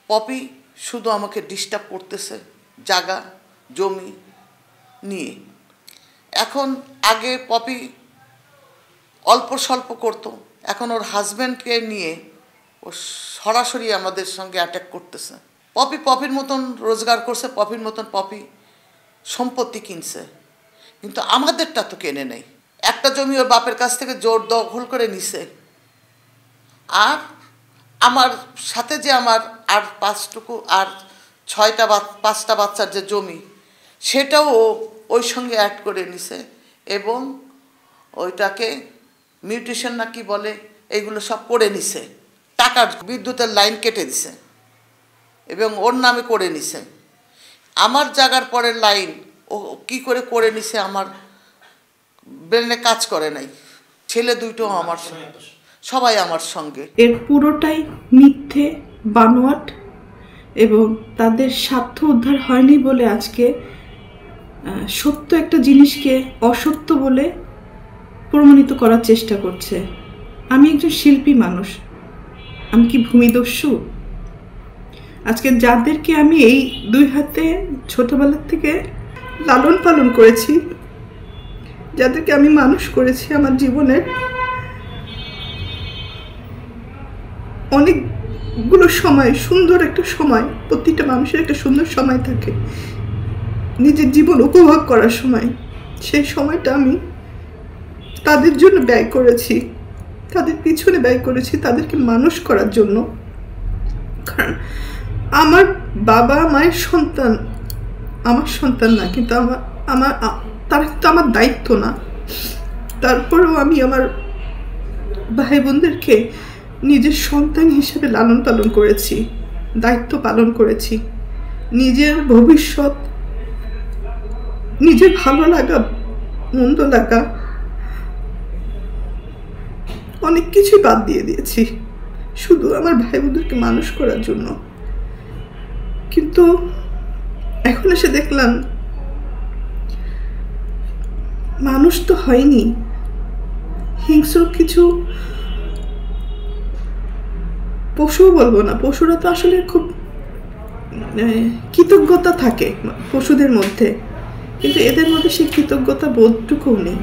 Poppy শুধু আমাকে disturb করতেছে জায়গা জমি নিয়ে। এখন আগে পপি অল্প স্বল্প করতো, এখন ওর হাজব্যান্ডকে নিয়ে ও সরাসরি আমাদের সঙ্গে অ্যাটাক করতেছে। পপির মতন রোজগার করছে, পপির মতন পপি সম্পত্তি কিনছে, কিন্তু আমাদেরটা তো কেনে নেই। একটা জমি ওর বাপের কাছ থেকে জোর দখল করে নিছে। আর আমার সাথে যে আমার আর 5টা বাচ্চার যে জমি, সেটাও ওই সঙ্গে অ্যাড করে নিছে এবং ওইটাকে মিউটেশন না কি বলে এগুলো সব করে নিছে। টাকার বিদ্যুতের লাইন কেটে দিছে এবং ওর নামে করে নিছে। আমার জায়গার পরের লাইন ও কি করে নিছে আমার ব্রেনে কাজ করে নাই। ছেলে দুইটাও আমার সবাই আমার সঙ্গে। এর পুরোটাই মিথ্যে বানোয়াট এবং তাদের স্বার্থ উদ্ধার হয়নি বলে আজকে সত্য একটা জিনিসকে অসত্য বলে প্রমাণিত করার চেষ্টা করছে। আমি একজন শিল্পী মানুষ, আমি কি ভূমিদস্যু? আজকে যাদেরকে আমি এই 2 হাতে ছোটবেলার থেকে লালন পালন করেছি, যাদেরকে আমি মানুষ করেছি আমার জীবনের অনেকগুলো সময়, সুন্দর একটা সময়, প্রতিটা মানুষের একটা সুন্দর সময় থাকে নিজের জীবন উপভোগ করার সময়। সেই সময়টা আমি তাদের জন্য ব্যয় করেছি, তাদের পিছনে ব্যয় করেছি, তাদেরকে মানুষ করার জন্য। কারণ আমার বাবা মায়ের সন্তান আমার সন্তান না, কিন্তু তারা তো আমার দায়িত্ব না। তারপরেও আমি আমার ভাই বোনদেরকে নিজের সন্তান হিসেবে লালন পালন করেছি, দায়িত্ব পালন করেছি। নিজের ভবিষ্যৎ, নিজের ভালো লাগা মন্দ লাগা অনেক কিছুই বাদ দিয়ে দিয়েছি শুধু আমার ভাই বোনদেরকে মানুষ করার জন্য। কিন্তু এখন এসে দেখলাম মানুষ তো হয়নি, হিংস্র কিছু পশুও বলবো না, পশুরা তো আসলে খুব কৃতজ্ঞতা থাকে পশুদের মধ্যে, কিন্তু এদের মধ্যে সেই কৃতজ্ঞতা বোধটুকুও নেই।